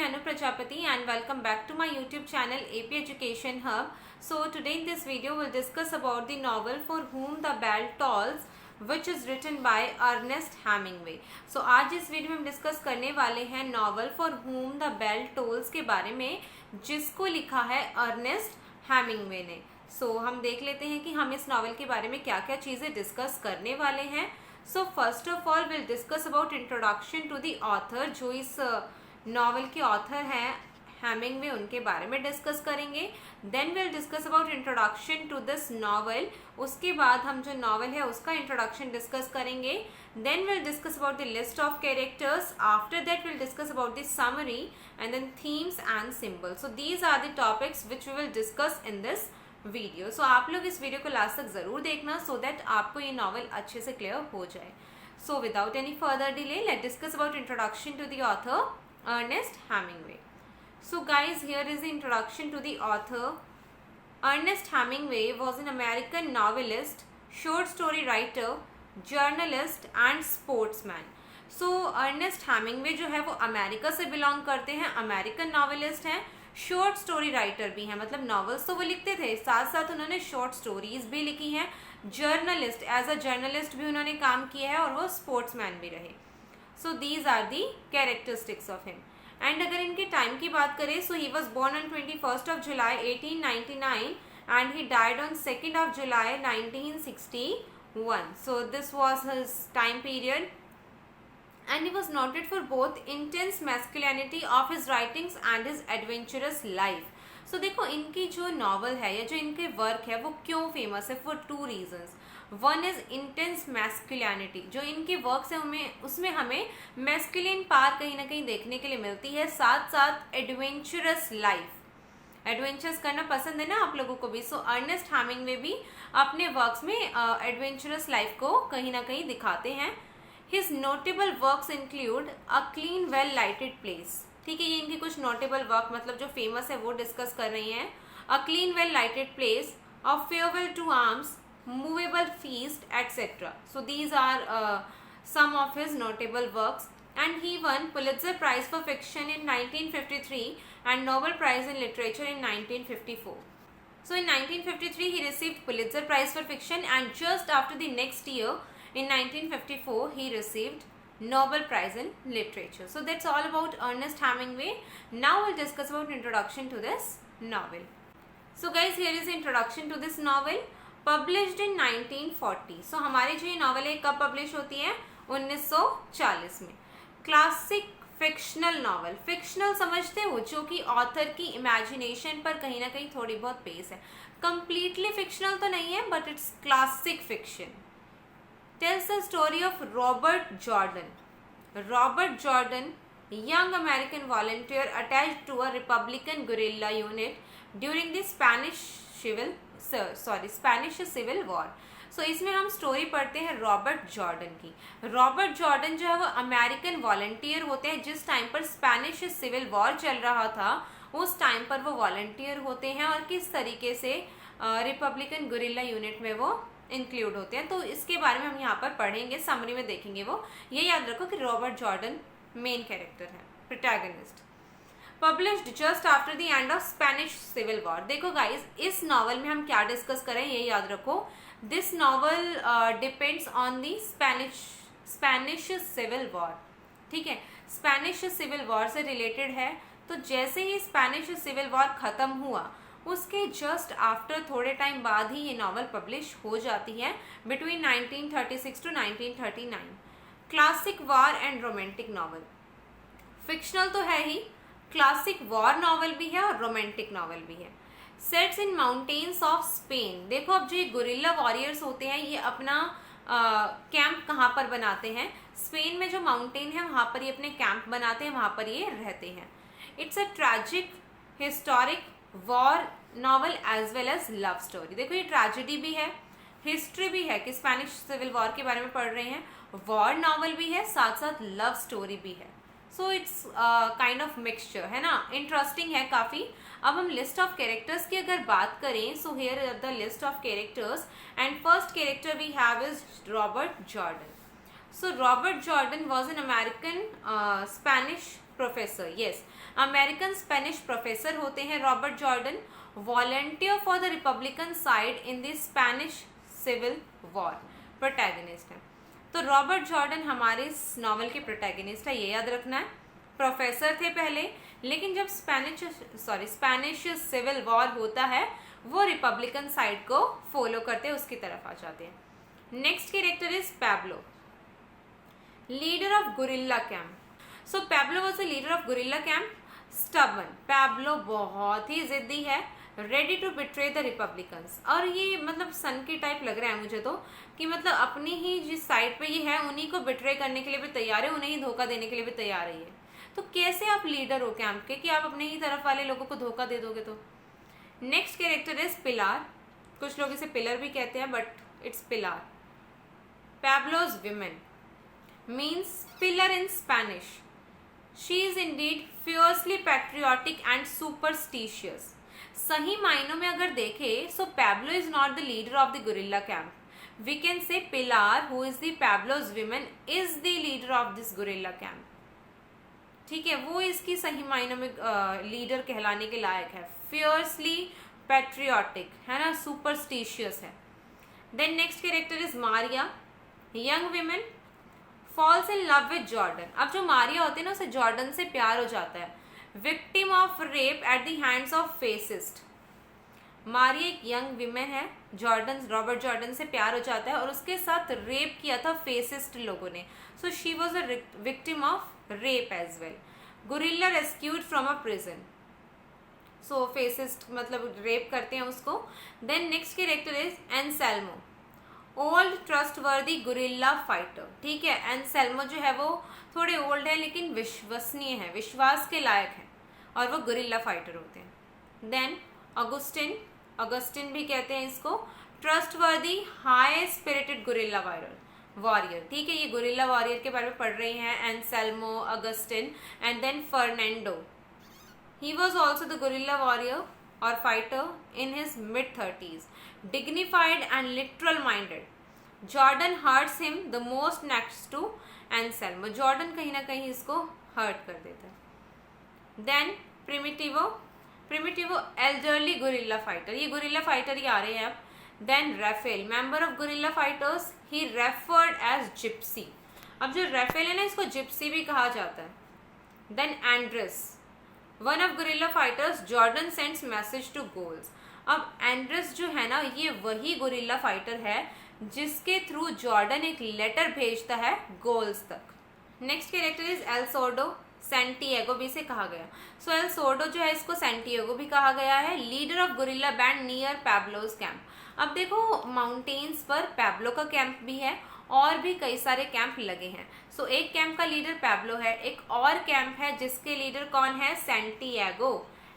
Anu Prajapati and welcome back to my YouTube channel AP Education Hub. So today in this video we'll discuss about the novel For Whom the Bell Tolls which is written by Ernest Hemingway. So आज इस video में हम discuss करने वाले हैं novel For Whom the Bell Tolls के बारे में जिसको लिखा है अर्नेस्ट हेमिंगवे ने. So हम देख लेते हैं कि हम इस नॉवल के बारे में क्या क्या चीज़ें डिस्कस करने वाले हैं. So first of all will discuss about introduction to the author. जो इस नॉवल के ऑथर हैं हेमिंगवे, उनके बारे में डिस्कस करेंगे. Then will discuss about introduction to this novel. उसके बाद हम जो नॉवल है उसका इंट्रोडक्शन डिस्कस करेंगे. Then will discuss about the list of characters. After that will discuss about the summary and then themes and symbols. So these are the topics which we will discuss in this video. So आप लोग इस video को last तक जरूर देखना so that आपको ये novel अच्छे से क्लियर हो जाए. So without any further delay let discuss about introduction to the author Ernest Hemingway. So guys, here is the introduction to the author. Ernest Hemingway was an American novelist, short story writer, journalist and sportsman. So Ernest Hemingway जो है वो America से belong करते हैं, American novelist हैं, short story writer भी हैं. मतलब नॉवेल्स तो वो लिखते थे, साथ साथ उन्होंने शॉर्ट स्टोरीज भी लिखी हैं. जर्नलिस्ट, एज अ जर्नलिस्ट भी उन्होंने काम किया है और वो स्पोर्ट्समैन भी रहे. So these are the characteristics of him. And अगर इनके टाइम की बात करें, so he was born on 21st of July 1899 and he died on 2nd of July 1961. So this was his time period and he was noted for both intense masculinity of his writings and his adventurous life. So देखो इनकी जो novel है या जो इनके work है वो क्यों फेमस है? For two reasons. One is intense masculinity. जो इनके वर्क्स है उसमें हमें मैस्कुलिन पार कहीं ना कहीं देखने के लिए मिलती है. साथ साथ एडवेंचरस लाइफ, एडवेंचर्स करना पसंद है ना आप लोगों को भी. सो अर्नेस्ट हेमिंगवे भी अपने वर्क्स में एडवेंचरस लाइफ को कहीं ना कहीं दिखाते हैं. His notable works include A Clean Well Lighted Place. ठीक है, ये इनके कुछ नोटेबल वर्क मतलब जो फेमस है वो डिस्कस कर रही हैं. A Clean Well Lighted Place, A Farewell to Arms, Movable Feast, etc. So these are some of his notable works. And he won Pulitzer Prize for Fiction in 1953 and Nobel Prize in Literature in 1954. So in 1953 he received Pulitzer Prize for Fiction and just after the next year in 1954 he received Nobel Prize in Literature. So that's all about Ernest Hemingway. Now we'll discuss about introduction to this novel. So guys, here is the introduction to this novel. Published in 1940. So हमारी जो ये novel है कब publish होती है? 1940 में. Classic fictional novel. Fictional समझते हो, जो कि ऑथर की इमेजिनेशन पर कहीं ना कहीं थोड़ी बहुत बेस है. कंप्लीटली फिक्शनल तो नहीं है but it's classic fiction. Tells the story of Robert Jordan. Robert Jordan, young American volunteer attached to a Republican guerrilla unit during the Spanish Civil War. So इसमें हम स्टोरी पढ़ते हैं Robert Jordan की. Robert Jordan जो है वो American volunteer होते हैं. जिस टाइम पर स्पेनिश सिविल वॉर चल रहा था उस टाइम पर वो वॉलंटियर होते हैं और किस तरीके से रिपब्लिकन गुरिल्ला यूनिट में वो इंक्लूड होते हैं. तो इसके बारे में हम यहाँ पर पढ़ेंगे, समरी में देखेंगे. वो ये याद रखो कि रॉबर्ट जॉर्डन मेन कैरेक्टर है, protagonist. Published just after the end of Spanish civil war. देखो गाइस, इस नॉवल में हम क्या डिस्कस करें ये याद रखो. This novel depends on the Spanish civil war. ठीक है, स्पेनिश सिविल वॉर से रिलेटेड है. तो जैसे ही स्पेनिश सिविल वॉर खत्म हुआ उसके जस्ट आफ्टर थोड़े टाइम बाद ही ये नॉवल पब्लिश हो जाती है, between 1936 to 1939. Classic war and romantic novel. Fictional तो है ही, क्लासिक वॉर नॉवल भी है और रोमांटिक नॉवल भी है. Sets in mountains of Spain. देखो अब जो ये गुरिल्ला वॉरियर्स होते हैं ये अपना कैंप कहाँ पर बनाते हैं? स्पेन में जो माउंटेन है वहाँ पर ये अपने कैंप बनाते हैं, वहाँ पर ये रहते हैं. It's a tragic historic war novel as well as love story. देखो ये ट्रेजेडी भी है, हिस्ट्री भी है कि स्पेनिश सिविल वॉर के बारे में पढ़ रहे हैं, वॉर नॉवल भी है, साथ साथ लव स्टोरी भी है. So it's kind of mixture है ना. इंटरेस्टिंग है काफ़ी. अब हम लिस्ट ऑफ कैरेक्टर्स की अगर बात करें, so here are the list of characters and first character we have is Robert Jordan. So Robert Jordan was an American Spanish professor. Yes, American Spanish professor होते हैं Robert Jordan. Volunteer for the Republican side in the Spanish civil war. Protagonist है. तो Robert Jordan हमारे इस novel के protagonist है, ये याद रखना है. प्रोफेसर थे पहले, लेकिन जब स्पेनिश सिविल वॉर होता है वो रिपब्लिकन साइड को फॉलो करते हैं, उसकी तरफ आ जाते हैं. Next character is Pablo, leader of guerrilla camp. So Pablo was the leader of guerrilla camp. Stubborn, Pablo बहुत ही जिद्दी है. Ready to betray the republicans. और ये मतलब सन की टाइप लग रहा है मुझे तो, कि मतलब अपनी ही जिस साइड पे ये है उन्हीं को बिट्रे करने के लिए भी तैयार है, उन्हें ही धोखा देने के लिए भी तैयार है ये. तो कैसे आप लीडर हो कैंप के कि आप अपने ही तरफ वाले लोगों को धोखा दे दोगे. तो नेक्स्ट कैरेक्टर इज पिलार. कुछ लोग इसे पिलर भी कहते हैं but it's Pilar. Pablo's women means pillar in Spanish. She is indeed fiercely patriotic and superstitious. सही मायनों में अगर देखें so Pablo is not the leader of the guerrilla camp. We can say Pilar who is the Pablo's women is the leader of this guerrilla camp. ठीक है, वो इसकी सही मायनों में लीडर कहलाने के लायक है. फियर्सली पैट्रियोटिक है ना, सुपरस्टिशियस है. Then next character is Maria, young women, falls in love with Jordan. अब जो मारिया होती है ना उसे जॉर्डन से प्यार हो जाता है. Victim of rape at the hands of fascist. Maria एक यंग विमेन है, रॉबर्ट जॉर्डन से प्यार हो जाता है और उसके साथ रेप किया था फेसिस्ट लोगों ने. So she was a victim of rape as well. Guerrilla rescued from a prison. So fascist मतलब रेप करते हैं उसको. Then next character is Anselmo, old trustworthy guerrilla fighter. ठीक है, Anselmo जो है वो थोड़े ओल्ड है लेकिन विश्वसनीय है, विश्वास के लायक है और वो गुरिल्ला फाइटर होते हैं. Then अगस्टिन भी कहते हैं इसको, trustworthy high spirited guerrilla warrior. ठीक है, ये गुरिल्ला वॉरियर के बारे में पढ़ रहे हैं. Anselmo, Agustin and then Fernando. He was also the guerrilla warrior और fighter in his mid-30s. Dignified and literal minded. Jordan hurts him the most next to Anselmo. Jordan कहीं ना कहीं इसको हर्ट कर देता है. Then Primitivo elderly guerrilla fighter. ये guerrilla fighter ही आ रहे हैं अब. Then Raphael, member of guerrilla fighters, he referred as gypsy. अब जो Raphael है ना इसको gypsy भी कहा जाता है. Then Andres, one of guerrilla fighters, Jordan sends message to Gauls. अब Andres जो है ना ये वही गुरिल्ला फाइटर है जिसके थ्रू जॉर्डन एक लेटर भेजता है गोल्स तक. Next character is El Sordo, Santiago भी से कहा गया. सो एल सोर्डो जो है इसको सैंटियागो भी कहा गया है. Leader of guerrilla band near Pablo's camp. अब देखो माउंटेन्स पर पैब्लो का कैंप भी है और भी कई सारे कैंप लगे हैं. सो एक कैंप का लीडर पैब्लो है, एक और कैंप है जिसके लीडर कौन है, सैंटियागो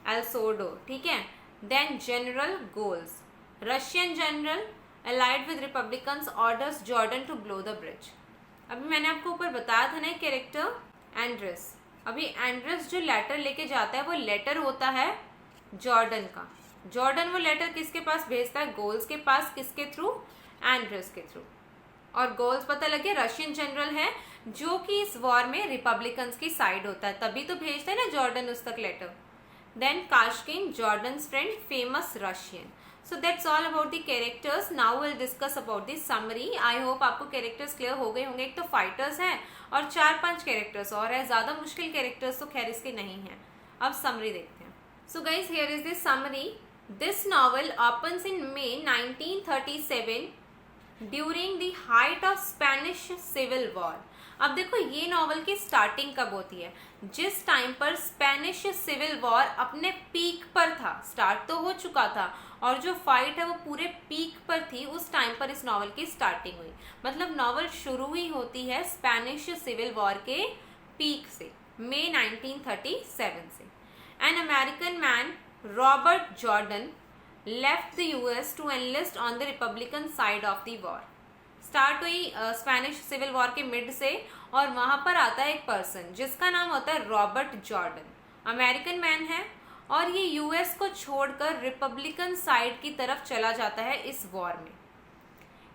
एल सोर्डो. ठीक है. Then general Golz, Russian general allied with Republicans orders Jordan to blow the bridge. अभी मैंने आपको ऊपर बताया था ना कैरेक्टर एंड्रेस. अभी एंड्रेस जो लेटर लेके जाता है वो लेटर होता है जॉर्डन का. जॉर्डन वो लेटर किसके पास भेजता है, गोल्स के पास. किसके थ्रू, एंड्रेस के थ्रू. और गोल्स पता लगे रशियन जनरल है जो कि इस वॉर में रिपब्लिकन्स की साइड होता है, तभी तो भेजता है ना जॉर्डन उस तक letter. Then Kashkin, Jordan's friend, famous Russian. So that's all about the characters. Now we'll discuss about the summary. I hope आपको characters clear हो गए होंगे. एक तो fighters हैं और 4-5 characters और है. ज़्यादा मुश्किल characters तो खैर इसके नहीं हैं. अब summary देखते हैं. So guys, here is the summary. This novel opens in May 1937 during the height of Spanish Civil War. अब देखो ये नॉवल की स्टार्टिंग कब होती है, जिस टाइम पर स्पेनिश सिविल वॉर अपने पीक पर था. स्टार्ट तो हो चुका था और जो फाइट है वो पूरे पीक पर थी, उस टाइम पर इस नॉवल की स्टार्टिंग हुई. मतलब नॉवल शुरू ही होती है स्पेनिश सिविल वॉर के पीक से, मई 1937 से. An American man Robert Jordan left the US to enlist on the Republican side of the war. Start हुई स्पेनिश सिविल वॉर के मिड से और वहां पर आता है एक पर्सन जिसका नाम होता है रॉबर्ट जॉर्डन. अमेरिकन मैन है और ये यूएस को छोड़कर रिपब्लिकन साइड की तरफ चला जाता है इस वॉर में.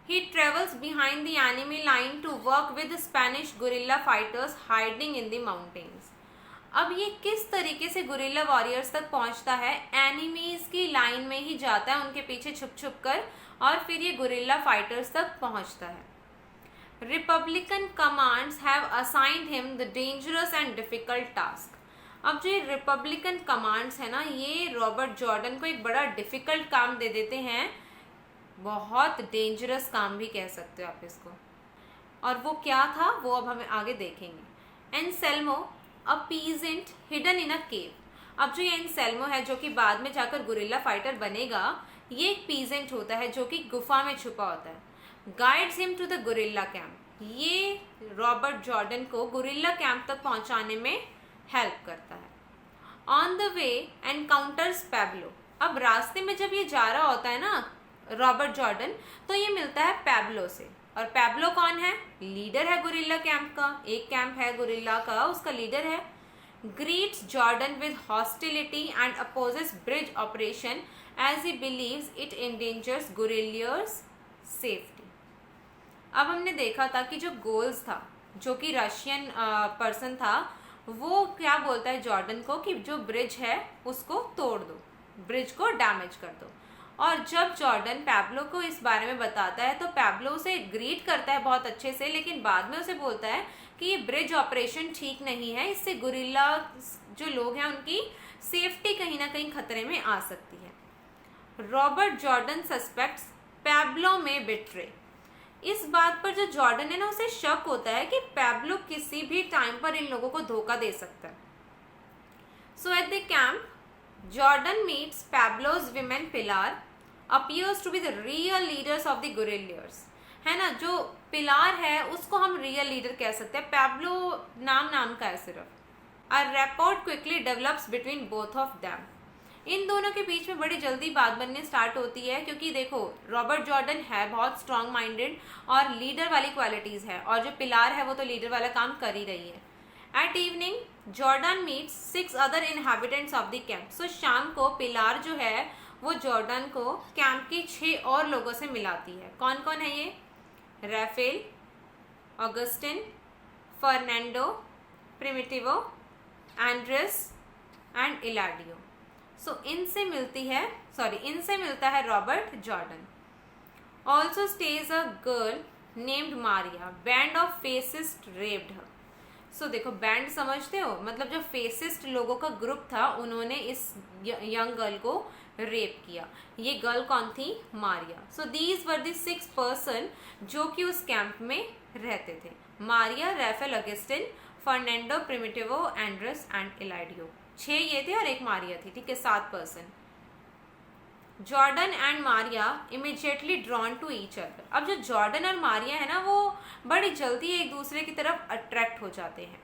He travels behind the enemy line to work with Spanish guerrilla fighters hiding in the mountains. अब ये किस तरीके से गुरिल्ला वॉरियर्स तक पहुंचता है? एनिमीज की लाइन में ही जाता है, उनके पीछे छुप छुप कर, और फिर ये गुरिल्ला फाइटर्स तक पहुंचता है. Republican commands have assigned him the dangerous and difficult task. अब जो ये रिपब्लिकन कमांड्स है ना, ये रॉबर्ट जॉर्डन को एक बड़ा डिफिकल्ट काम दे देते हैं, बहुत डेंजरस काम भी कह सकते हो आप इसको. और वो क्या था वो अब हमें आगे देखेंगे. एनसेल्मो अ पीजेंट हिडन इन अ केव. अब जो ये एनसेल्मो है जो कि बाद में जाकर गुरिल्ला फाइटर बनेगा, ये एक पीजेंट होता है जो कि गुफा में छुपा होता है. Guides him to the guerrilla camp. ये रॉबर्ट जॉर्डन को गुरिल्ला कैंप तक पहुंचाने में हेल्प करता है. On the way encounters Pablo. अब रास्ते में जब ये जा रहा होता है ना रॉबर्ट जॉर्डन, तो ये मिलता है पैब्लो से. और पैब्लो कौन है? लीडर है गुरिल्ला कैंप का. एक कैंप है गुरिल्ला का, उसका लीडर है. Greets Jordan with hostility and opposes bridge operation as he believes it endangers guerrillas safety. अब हमने देखा था कि जो गोल्स था, जो कि रशियन पर्सन था, वो क्या बोलता है जॉर्डन को कि जो ब्रिज है उसको तोड़ दो, ब्रिज को डैमेज कर दो. और जब जॉर्डन पैब्लो को इस बारे में बताता है तो पैब्लो उसे ग्रीट करता है बहुत अच्छे से, लेकिन बाद में उसे बोलता है कि ये ब्रिज ऑपरेशन ठीक नहीं है, इससे गुरिल्ला जो लोग हैं उनकी सेफ्टी कहीं ना कहीं खतरे में आ सकती है. रॉबर्ट जॉर्डन सस्पेक्ट्स पैब्लो में बिट्रे. इस बात पर जो जॉर्डन है ना, उसे शक होता है कि पैब्लो किसी भी टाइम पर इन लोगों को धोखा दे सकता है. So at the camp Jordan meets Pablo's women Pilar appears to be the real leaders of the guerrillas. है ना, जो पिलार है उसको हम रियल लीडर कह सकते हैं, पैब्लो नाम का है सिर्फ. A rapport quickly develops between both of them. इन दोनों के बीच में बड़ी जल्दी बात बनने स्टार्ट होती है, क्योंकि देखो रॉबर्ट जॉर्डन है बहुत स्ट्रॉन्ग माइंडेड और लीडर वाली क्वालिटीज है, और जो पिलार है वो तो लीडर वाला काम कर ही रही है. At evening, Jordan meets 6 other inhabitants of the camp. So शाम को पिलार जो है वो जॉर्डन को कैंप के 6 और लोगों से मिलाती है. कौन कौन है ये? Rafael, Agustin, Fernando, Primitivo, Andres and Eladio. So इनसे मिलता है Robert Jordan. Also stays a girl named Maria. Band of fascist raped her. So देखो बैंड समझते हो, मतलब जो फेसिस्ट लोगों का ग्रुप था उन्होंने इस यंग गर्ल को रेप किया. ये गर्ल कौन थी? Maria. So these were the 6 person जो कि उस कैंप में रहते थे. Maria, Rafael, Agustin, Fernando, Primitivo, Andres and Eladio. 6 ये थे और एक मारिया थी. ठीक है, 7 person. Jordan and Maria immediately drawn to each other. अब जो जॉर्डन और मारिया है ना, वो बड़ी जल्दी एक दूसरे की तरफ अट्रैक्ट हो जाते हैं.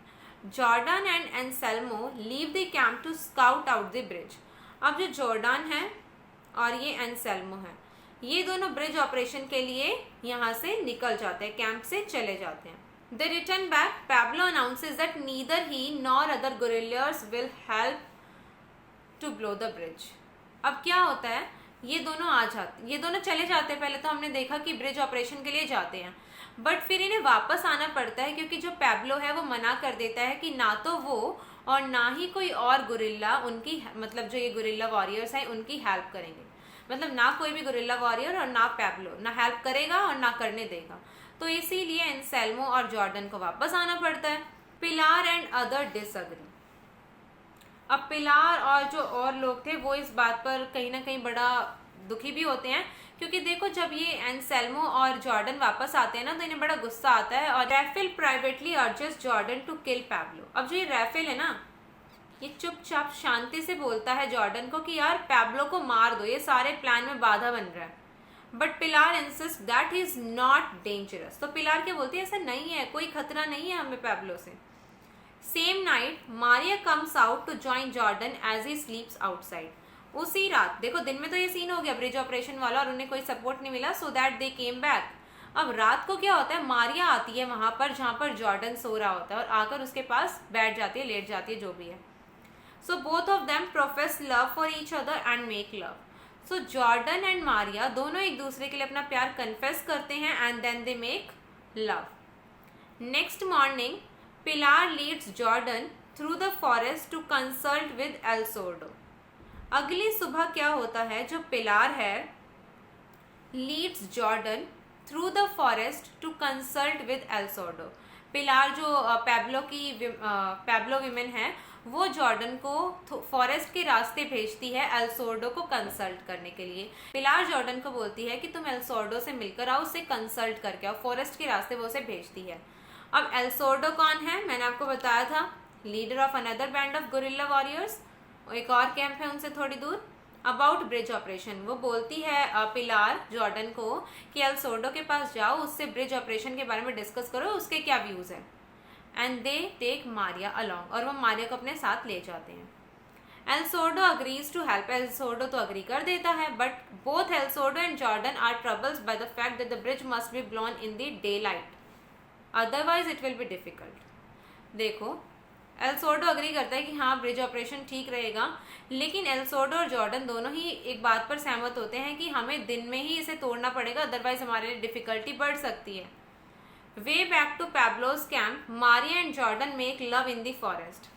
Jordan and Anselmo leave the camp to scout out the bridge. अब जो जॉर्डन है और ये एनसेल्मो है, ये दोनों ब्रिज ऑपरेशन के लिए यहाँ से निकल जाते हैं, कैंप से चले जाते हैं. They return back. Pablo announces that neither he nor other guerrillas will help to blow the bridge. अब क्या होता है, ये दोनों चले जाते हैं. पहले तो हमने देखा कि ब्रिज ऑपरेशन के लिए जाते हैं, बट फिर इन्हें वापस आना पड़ता है क्योंकि जो पैब्लो है वो मना कर देता है कि ना तो वो और ना ही कोई और गुरिल्ला उनकी, मतलब जो ये गुरिल्ला वॉरियर्स हैं उनकी हेल्प करेंगे. मतलब ना कोई भी गुरिल्ला वॉरियर और ना पैब्लो ना हेल्प करेगा और ना करने देगा. तो इसीलिए एनसेल्मो और जॉर्डन को वापस आना पड़ता है. Pilar and other disagree. अब पिलार और जो और लोग थे वो इस बात पर कहीं ना कहीं बड़ा दुखी भी होते हैं, क्योंकि देखो जब ये एनसेल्मो और जॉर्डन वापस आते हैं ना तो इन्हें बड़ा गुस्सा आता है. और Rafael privately urges Jordan to kill Pablo. अब जो ये राफेल है ना, ये चुपचाप शांति से बोलता है जॉर्डन को कि यार पैब्लो को मार दो, ये सारे प्लान में बाधा बन रहा है. But Pilar insist that he is not dangerous. तो पिलार क्या बोलती है, ऐसा नहीं है, कोई खतरा नहीं है हमें पैब्लो से. Same night Maria comes out to join Jordan as he sleeps outside. उसी रात, देखो दिन में तो ये सीन हो गया ब्रिज ऑपरेशन वाला और उन्हें कोई सपोर्ट नहीं मिला, so that they came back. अब रात को क्या होता है, मारिया आती है वहां पर जहां पर जॉर्डन सो रहा होता है और आकर उसके पास बैठ जाती है, लेट जाती है, जो भी है. So both of them profess love for each other and make love. So Jordan and Maria दोनों एक दूसरे के लिए अपना प्यार कन्फेस करते हैं and then they make love. Next morning Pilar leads Jordan through the forest to consult with El Sordo. अगली सुबह क्या होता है, जो पिलार है leads Jordan through the forest to consult with El Sordo. Pilar जो पैब्लो विमेन है वो जॉर्डन को फॉरेस्ट के रास्ते भेजती है एल सोर्डो को कंसल्ट करने के लिए. पिलार जॉर्डन को बोलती है कि तुम एल सोर्डो से मिलकर आओ, उससे कंसल्ट करके आओ. फॉरेस्ट के रास्ते वो उसे भेजती है. अब एल सोर्डो कौन है, मैंने आपको बताया था, leader of another band of guerrilla warriors. एक और कैंप है उनसे थोड़ी दूर. अबाउट ब्रिज ऑपरेशन वो बोलती है पिलार जॉर्डन को कि एल सोर्डो के पास जाओ, उससे ब्रिज ऑपरेशन के बारे में डिस्कस करो, उसके क्या व्यूज़ हैं. And they take Maria along, और वो मारिया को अपने साथ ले जाते हैं. El Sordo agrees to help. El Sordo तो अग्री कर देता है, but both El Sordo and Jordan are troubles by the fact that the bridge must be blown in the daylight, otherwise it will be difficult. देखो El Sordo agree करता है कि हाँ bridge operation ठीक रहेगा, लेकिन L सोर्डो और Jordan दोनों ही एक बात पर सहमत होते हैं कि हमें दिन में ही इसे तोड़ना पड़ेगा, अदरवाइज हमारे लिए डिफिकल्टी बढ़ सकती है. Way back to Pablo's camp Maria and Jordan make love in the forest.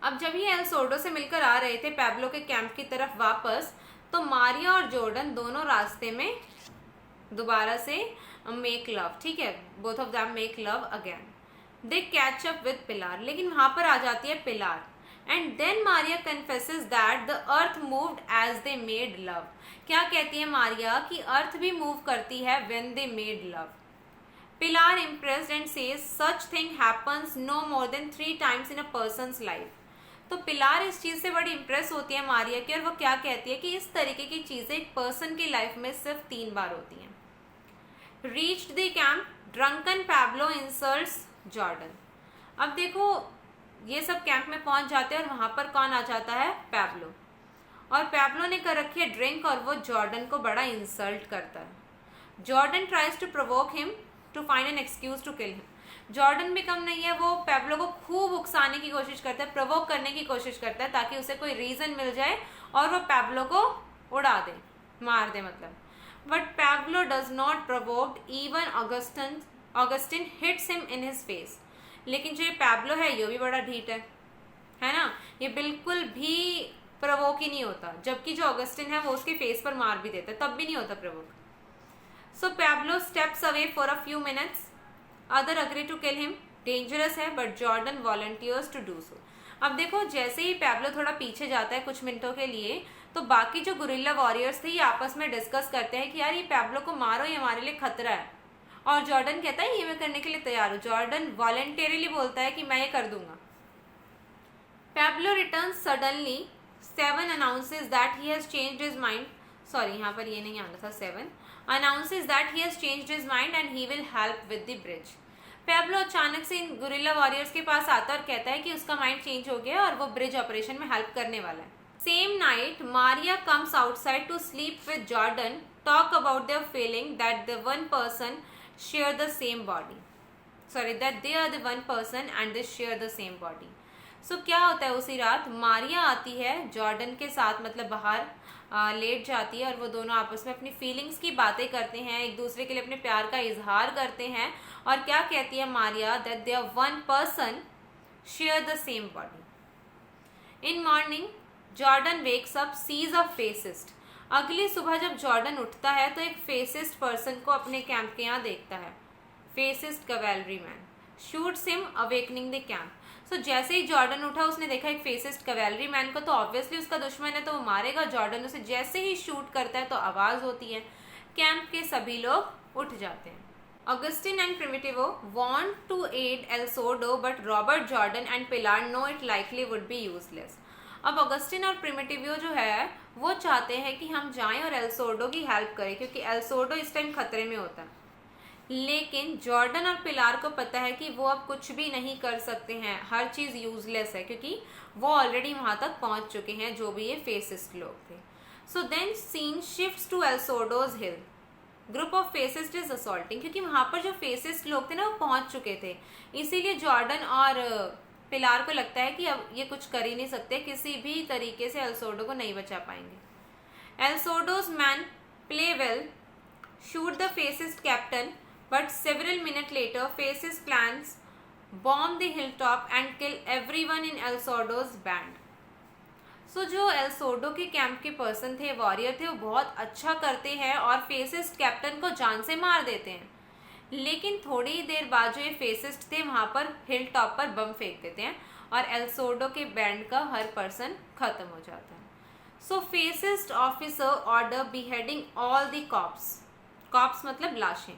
अब जब ये एल सोर्डो से मिलकर आ रहे थे पैब्लो के कैंप की तरफ वापस, तो मारिया और जॉर्डन दोनों रास्ते में दोबारा से मेक लव. ठीक है, both of them make love again. They catch up with Pilar, लेकिन वहां पर आ जाती है Pilar. And then Maria confesses that the earth moved as they made love. क्या कहती है मारिया कि अर्थ भी मूव करती है when they made love. Pilar impressed and says such thing happens no more than 3 times in a person's life. तो Pilar इस चीज से बड़ी इंप्रेस होती है मारिया की, और वो क्या कहती है कि इस तरीके की चीजें एक पर्सन की लाइफ में सिर्फ 3 बार होती हैं. Reached the camp, drunken Pablo insults Jordan. अब देखो ये सब कैंप में पहुंच जाते हैं और वहां पर कौन आ जाता है, पैब्लो. और पैब्लो ने कर रखी है ड्रिंक और वो जॉर्डन को बड़ा इंसल्ट करता है. Jordan tries to provoke him to find an excuse to kill him. Jordan भी कम नहीं है, वो पैब्लो को खूब उकसाने की कोशिश करता है, प्रोवोक करने की कोशिश करता है ताकि उसे कोई रीजन मिल जाए और वो पैब्लो को उड़ा दे, मार दे मतलब. But Pablo does not provoked, even Agustin hits him in his face. लेकिन जो ये पैब्लो है ये भी बड़ा ढीठ है ना, ये बिल्कुल भी प्रवोक ही नहीं होता, जबकि जो ऑगस्टिन है वो उसके फेस पर मार भी देता है, तब भी नहीं होता provoke. So Pablo steps away for a few minutes, other agree to kill him. Dangerous है but Jordan volunteers to do so. अब देखो जैसे ही पैब्लो थोड़ा पीछे जाता है कुछ मिनटों के लिए, तो बाकी जो गुरिल्ला वॉरियर्स थे ये आपस में डिस्कस करते हैं कि यार ये पैब्लो को मारो, ये हमारे लिए खतरा है. और जॉर्डन कहता है ये मैं करने के लिए तैयार हूँ. जॉर्डन वॉलंटरीली बोलता है कि मैं ये कर दूंगा. Pablo returns suddenly. 7 announces that he has changed his mind. Sorry यहाँ पर ये नहीं आना था. 7 announces that he has changed his mind and he will help with the bridge. Pablo अचानक से इन गुरिल्ला वॉरियर्स के पास आता है और कहता है कि उसका माइंड चेंज हो गया और वो ब्रिज ऑपरेशन में हेल्प करने वाला है. Same night Maria comes outside to sleep with Jordan, talk about their feeling that the one person share the same body, that they are the one person and they share the same body. So क्या होता है, उसी रात मारिया आती है Jordan के साथ, मतलब बाहर लेट जाती है और वो दोनों आपस में अपनी फीलिंग्स की बातें करते हैं, एक दूसरे के लिए अपने प्यार का इजहार करते हैं. और क्या कहती है Maria, that they are one person share the same body. In morning Jordan wakes up, sees a fascist. अगली सुबह जब जॉर्डन उठता है तो एक फेसिस्ट पर्सन को अपने कैंप के यहाँ देखता है. Fascist cavalry man shoots him, awakening the camp. So जैसे ही जॉर्डन उठा उसने देखा एक फेसिस्ट कैवेलरी मैन को, तो ऑब्वियसली उसका दुश्मन है तो वो मारेगा. जॉर्डन उसे जैसे ही शूट करता है तो आवाज होती है. कैंप के सभी लोग उठ जाते हैं. Agustin and Primitivo want to aid El Sordo but Robert, Jordan and Pilar know it likely would be useless. अब ऑगस्टिन और प्रिमिटिवो जो है वो चाहते हैं कि हम जाएं और एल सोर्डो की हेल्प करें, क्योंकि एल सोर्डो इस टाइम खतरे में होता है. लेकिन जॉर्डन और पिलार को पता है कि वो अब कुछ भी नहीं कर सकते हैं, हर चीज़ यूजलेस है, क्योंकि वो ऑलरेडी वहाँ तक पहुँच चुके हैं जो भी ये फेसिस्ट लोग थे. So then scene shifts to El Sordo's hill. Group of fascist is assaulting, क्योंकि वहाँ पर जो फेसिस्ट लोग थे ना वो पहुँच चुके थे, इसीलिए जॉर्डन और पिलार को लगता है कि अब ये कुछ कर ही नहीं सकते, किसी भी तरीके से एल सोर्डो को नहीं बचा पाएंगे. El Sordo's men play well, shoot the fascist captain, but several minutes later, fascist plans bomb the hilltop and kill everyone in El Sordo's band. So जो एल सोर्डो के कैंप के पर्सन थे, वॉरियर थे, वो बहुत अच्छा करते हैं और फेसिस्ट कैप्टन को जान से मार देते हैं, लेकिन थोड़ी ही देर बाद जो ये फेसिस्ट थे वहाँ पर हिल टॉप पर बम फेंक देते हैं और एल सोर्डो के बैंड का हर पर्सन खत्म हो जाता है. So fascist officer order beheading all the corpse मतलब लाशें.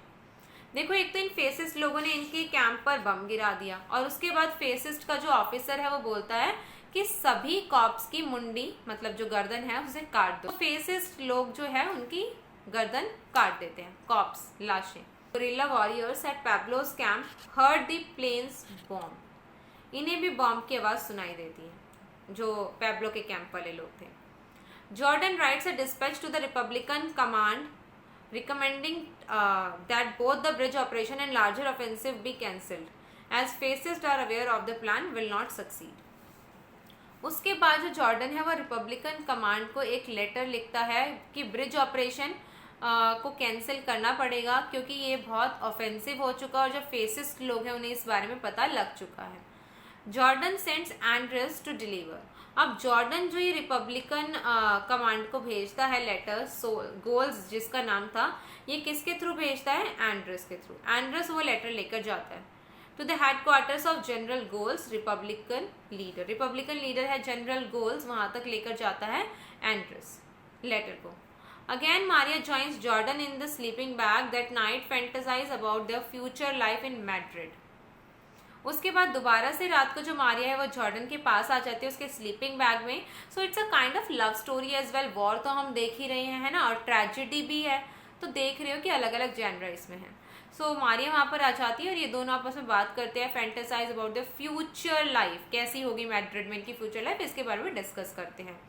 देखो, एक तो इन फेसिस्ट लोगों ने इनके कैंप पर बम गिरा दिया और उसके बाद फेसिस्ट का जो ऑफिसर है वो बोलता है कि सभी कॉप्स की मुंडी मतलब जो गर्दन है उसे काट दो. तो फेसिस्ट लोग जो है उनकी गर्दन काट देते हैं, कॉप्स लाशें. Guerrilla warriors at Pablo's camp heard the planes bomb. इन्हें भी बॉम्ब की आवाज सुनाई देती है जो पैब्लो के कैंप वाले लोग थे. Jordan writes a dispatch to the Republican command recommending that both the bridge operation and larger offensive be cancelled as fascists are aware of the plan will not succeed. उसके बाद जो Jordan है वो Republican command को एक letter लिखता है कि ब्रिज ऑपरेशन को कैंसिल करना पड़ेगा क्योंकि ये बहुत ऑफेंसिव हो चुका और जो फेसिस्ट लोग हैं उन्हें इस बारे में पता लग चुका है. Jordan sends Andres to deliver. अब जॉर्डन जो ये रिपब्लिकन कमांड को भेजता है लेटर, गोल्स जिसका नाम था, ये किसके थ्रू भेजता है? एंड्रस के थ्रू. एंड्रस वो लेटर लेकर जाता है to the headquarters of general Golz, Republican leader है जनरल गोल्स, वहां तक लेकर जाता है एंड्रस लेटर को. Again Maria joins Jordan in the sleeping bag that night, fantasize about their future life in Madrid. उसके बाद दोबारा से रात को जो मारिया है वो जॉर्डन के पास आ जाती है उसके स्लीपिंग बैग में. So it's a kind of love story as well. War तो हम देख ही रहे हैं, है ना, और ट्रेजेडी भी है, तो देख रहे हो कि अलग अलग जेनर इसमें है. सो मारिया वहाँ पर आ जाती है और ये दोनों आपस में बात करते हैं, fantasise about the future life, कैसी होगी मैड्रिड में इनकी फ्यूचर लाइफ, इसके बारे में डिस्कस करते हैं.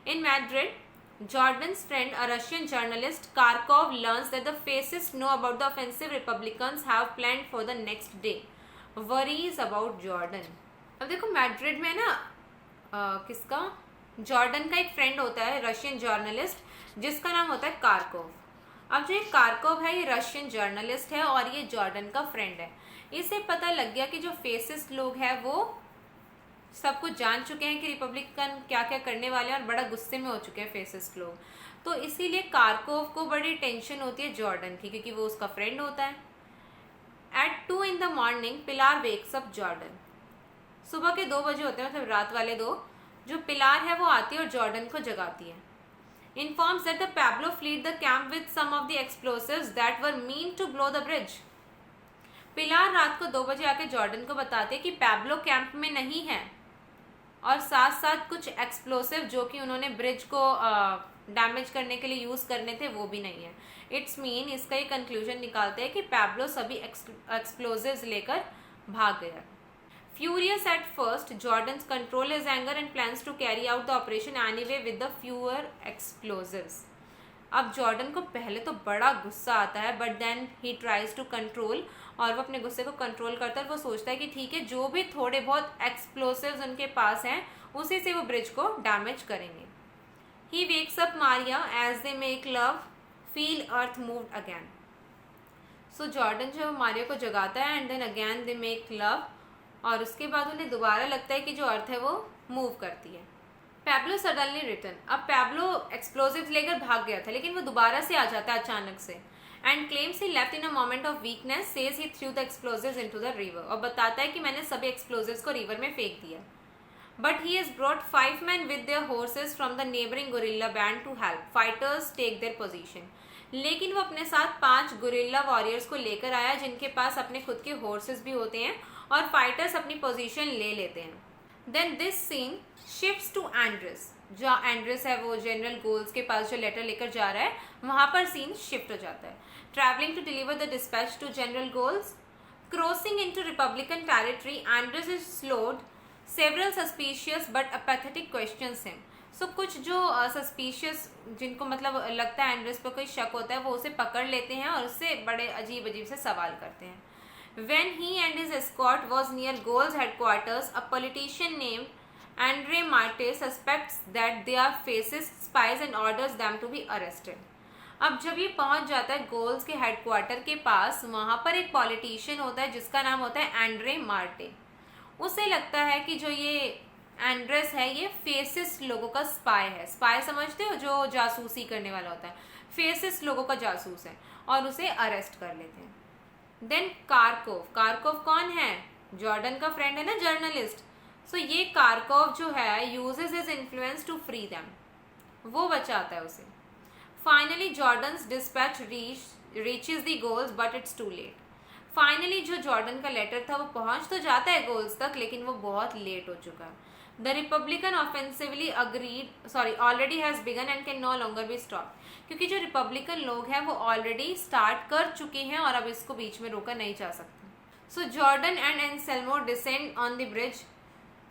In Madrid Jordan's friend a Russian journalist Karkov learns that the fascist know about the offensive republicans have planned for the next day. Worries about Jordan. अब देखो मैड्रिड में ना किसका, जॉर्डन का एक फ्रेंड होता है रशियन जर्नलिस्ट जिसका नाम होता है कार्कोव. अब जो ये कार्कोव है ये रशियन जर्नलिस्ट है और ये जॉर्डन का फ्रेंड है. इसे पता लग गया कि जो फेसिस्ट लोग हैं वो सब कुछ जान चुके हैं कि रिपब्लिकन क्या क्या करने वाले हैं और बड़ा गुस्से में हो चुके हैं फेसिस्ट लोग. तो इसीलिए कार्कोव को बड़ी टेंशन होती है जॉर्डन की क्योंकि वो उसका फ्रेंड होता है. At 2 in the morning, pillar wakes up Jordan. सुबह के 2 बजे होते हैं मतलब रात वाले 2. जो पिलार है वो आती है और जॉर्डन को जगाती है. Informs that the Pablo fled the camp with some of the explosives that were meant to blow the bridge. पिलार रात को 2 बजे आके जॉर्डन को बताते हैं कि पैब्लो कैंप में नहीं है और साथ साथ कुछ एक्सप्लोसिव जो कि उन्होंने ब्रिज को डैमेज करने के लिए यूज करने थे वो भी नहीं है. इट्स मीन इसका ये कंक्लूजन निकालते हैं कि पैब्लो सभी एक्सप्लोजिव्स लेकर भाग गया. Furious at first Jordan control his anger and plans to carry out the operation anyway with the fewer explosives. अब जॉर्डन को पहले तो बड़ा गुस्सा आता है but then he tries to control और वो अपने गुस्से को कंट्रोल करता है. वो सोचता है कि ठीक है जो भी थोड़े बहुत एक्सप्लोसिव्स उनके पास हैं उसी से वो ब्रिज को डैमेज करेंगे. He wakes up Maria as they make love, feel earth moved again. So Jordan जो मारिया को जगाता है and then again they make love और उसके बाद उन्हें दोबारा लगता है कि जो अर्थ है वो मूव करती है. Pablo suddenly return. अब पैब्लो एक्सप्लोजिव्स लेकर भाग गया था लेकिन वो दोबारा से आ जाता है अचानक से and claims he left in a moment of weakness, says he through the explosives into the river. और बताता है कि मैंने सभी एक्सप्लोजिव्स को रिवर में फेंक दिया. But he has brought 5 men with their horses from the neighboring guerrilla band to help fighters take their position. लेकिन वो अपने साथ 5 गुरिल्ला वॉरियर्स को लेकर आया जिनके पास अपने खुद के हॉर्सेस भी होते हैं और फाइटर्स अपनी पोजीशन ले लेते हैं. Then this scene shifts to Andres. जो एंड्रस है वो जनरल गोल्स के पास जो लेटर लेकर जा रहा है वहां पर सीन शिफ्ट हो जाता है. Travelling to deliver the dispatch to general Golz, crossing into republican territory, Andres is slowed. Several suspicious but apathetic questions him. So कुछ जो suspicious जिनको मतलब लगता है एंड्रस पर कोई शक होता है वो उसे पकड़ लेते हैं और उससे बड़े अजीब अजीब से सवाल करते हैं. When he and his escort was near Gauls headquarters, a politician named Andre Marte suspects that they are fascist spies and orders them to be arrested. अब जब ये पहुंच जाता है गोल्स के हेडक्वार्टर के पास, वहां पर एक पॉलिटिशियन होता है जिसका नाम होता है एंड्रे मार्टे। उसे लगता है कि जो ये एंड्रेस है ये फेसिस्ट लोगों का स्पाई है। स्पाई समझते हो, जो जासूसी करने वाला होता है, फेसिस्ट लोगों का जासूस है, और उसे अरेस्ट कर लेते हैं। देन कारकोव कौन है? जॉर्डन का फ्रेंड है ना, जर्नलिस्ट। सो ये कारकोव जो है uses his influence to free them, वो बचाता है उसे। Finally Jordan's dispatch reaches the Golz but it's too late. Finally जो जॉर्डन का लेटर था वो पहुंच तो जाता है गोल्स तक, लेकिन वो बहुत लेट हो चुका है। The Republican offensively already has begun and can no longer be stop, क्योंकि जो रिपब्लिकन लोग हैं वो ऑलरेडी स्टार्ट कर चुके हैं और अब इसको बीच में रोका नहीं जा सकता। So Jordan and Anselmo descend on the bridge,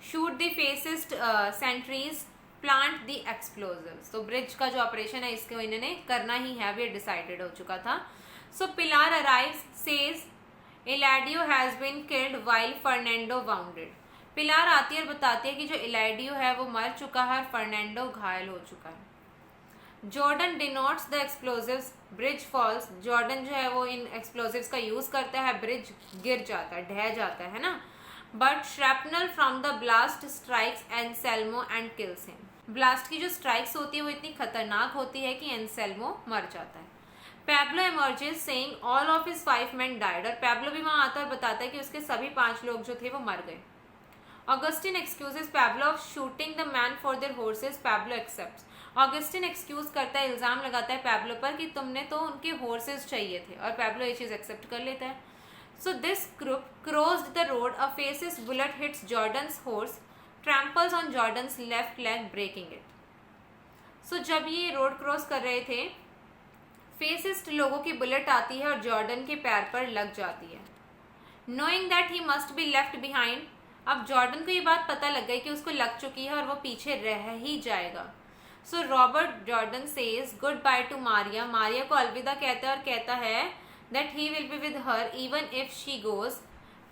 shoot the fascist sentries, plant the explosives. तो ब्रिज का जो ऑपरेशन है इसको इन्होंने करना ही है, अब ये डिसाइडेड हो चुका था। So Pilar arrives, says Eladio has been killed while Fernando wounded. Pilar आती है और बताती है कि जो इलाडियो है वो मर चुका है और फर्नांडो घायल हो चुका है। Jordan denotes the explosives, bridge falls. Jordan जो है वो इन एक्सप्लोजिव्स का यूज करता है, ब्रिज गिर जाता है, ढह जाता है ना। But shrapnel from the blast strikes Anselmo and kills him. Blast की जो स्ट्राइक्स होती है वो इतनी खतरनाक होती है कि एंसेल्मो मर जाता है। Pablo emerges saying all of his 5 men died, और पैब्लो भी वहां आता है और बताता है कि उसके सभी 5 लोग जो थे वो मर गए। Agustin excuses Pablo of shooting the man for their horses, Pablo accepts. Agustin excuse करता है, इल्जाम लगाता है पैब्लो पर कि तुमने तो उनके हॉर्सेस चाहिए थे, और पैब्लो ये चीज एक्सेप्ट कर लेता है। So this group crossed the road, a fascist bullet hits Jordan's horse, tramples on Jordan's left leg breaking it. So जब ये रोड क्रॉस कर रहे थे, फेसिस्ट लोगों की बुलेट आती है और जॉर्डन के पैर पर लग जाती है। Knowing that he must be left behind, अब जॉर्डन को ये बात पता लग गई कि उसको लग चुकी है और वो पीछे रह ही जाएगा। So Robert Jordan says goodbye to Maria, Maria को अलविदा कहता है और कहता है that he will be with her even if she goes.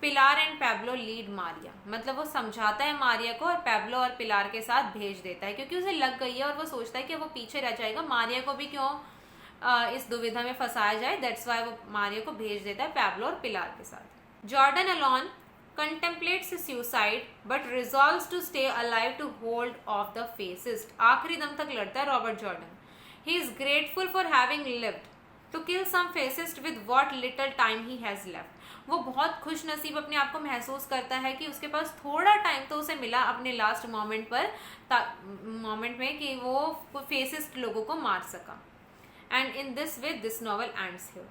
Pilar and Pablo lead Maria, मतलब वो समझाता है मारिया को और पैब्लो और पिलार के साथ भेज देता है, क्योंकि उसे लग गई है और वो सोचता है कि वो पीछे रह जाएगा, मारिया को भी क्यों इस दुविधा में फंसाया जाए। दैट्स वाई वो मारिया को भेज देता है पैब्लो और पिलार के साथ। Jordan alone contemplates suicide but resolves to stay alive to hold off the fascist. आखिरी दम तक लड़ता है Robert Jordan. He is grateful for having lived to kill some fascist with what little time he has left. वो बहुत खुश नसीब अपने आप को महसूस करता है कि उसके पास थोड़ा टाइम तो उसे मिला अपने लास्ट मोमेंट में कि वो फेसिस्ट लोगों को मार सका। And in this way this novel ends here.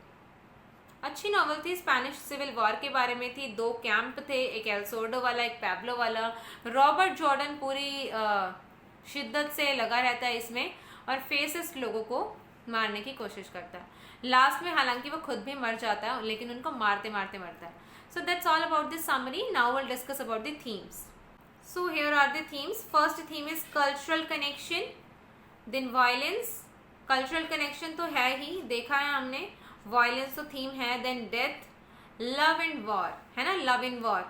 अच्छी नॉवल थी, स्पेनिश सिविल वॉर के बारे में थी। 2 कैंप थे, एक एल सोर्डो वाला, एक पैब्लो वाला। रॉबर्ट जॉर्डन पूरी शिद्दत से लगा रहता है इसमें और फेसिस्ट लोगों को मारने की कोशिश करता है। लास्ट में हालांकि वो खुद भी मर जाता है, लेकिन उनको मारते मारते मरता है। So that's all about this summary. Now will discuss about the themes. So here are the themes. First theme is cultural connection, then violence. Cultural connection तो है ही, देखा है हमने। वायलेंस तो थीम है। Then death, love and war, है ना, love in war,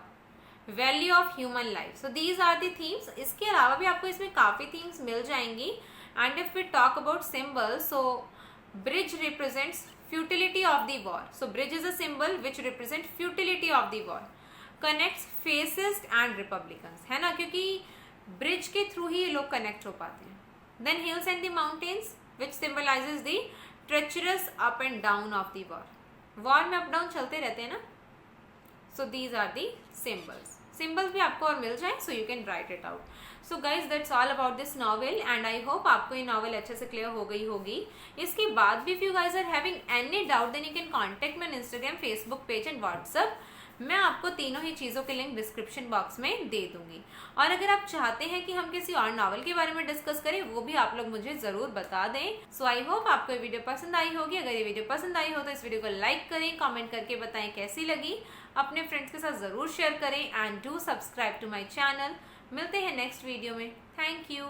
value of human life. So these are the themes. इसके अलावा भी आपको इसमें काफ़ी थीम्स मिल जाएंगी। And if we talk about symbol, so bridge represents futility of the war. So bridge is a symbol which represent futility of the war. Connects fascist and Republicans, है ना, क्योंकि ब्रिज के थ्रू ही ये लोग connect हो पाते हैं। Then hills and the mountains which symbolizes the treacherous up and down of the war. War में अप डाउन चलते रहते हैं ना। So these are the symbols. Symbols भी आपको और मिल जाए, so you can write it out. So guys, that's all about this novel and I hope आपको ये novel अच्छे से clear हो गई होगी। इसके बाद भी if you guys are having any doubt then you can contact me on Instagram, Facebook page and WhatsApp. मैं आपको तीनों ही चीज़ों के लिंक डिस्क्रिप्शन बॉक्स में दे दूंगी। और अगर आप चाहते हैं कि हम किसी और नॉवल के बारे में डिस्कस करें, वो भी आप लोग मुझे ज़रूर बता दें। सो आई होप आपको ये वीडियो पसंद आई होगी। अगर ये वीडियो पसंद आई हो तो इस वीडियो को लाइक करें, कमेंट करके बताएं कैसी लगी, अपने फ्रेंड्स के साथ ज़रूर शेयर करें and do subscribe to my channel. मिलते हैं नेक्स्ट वीडियो में। Thank you.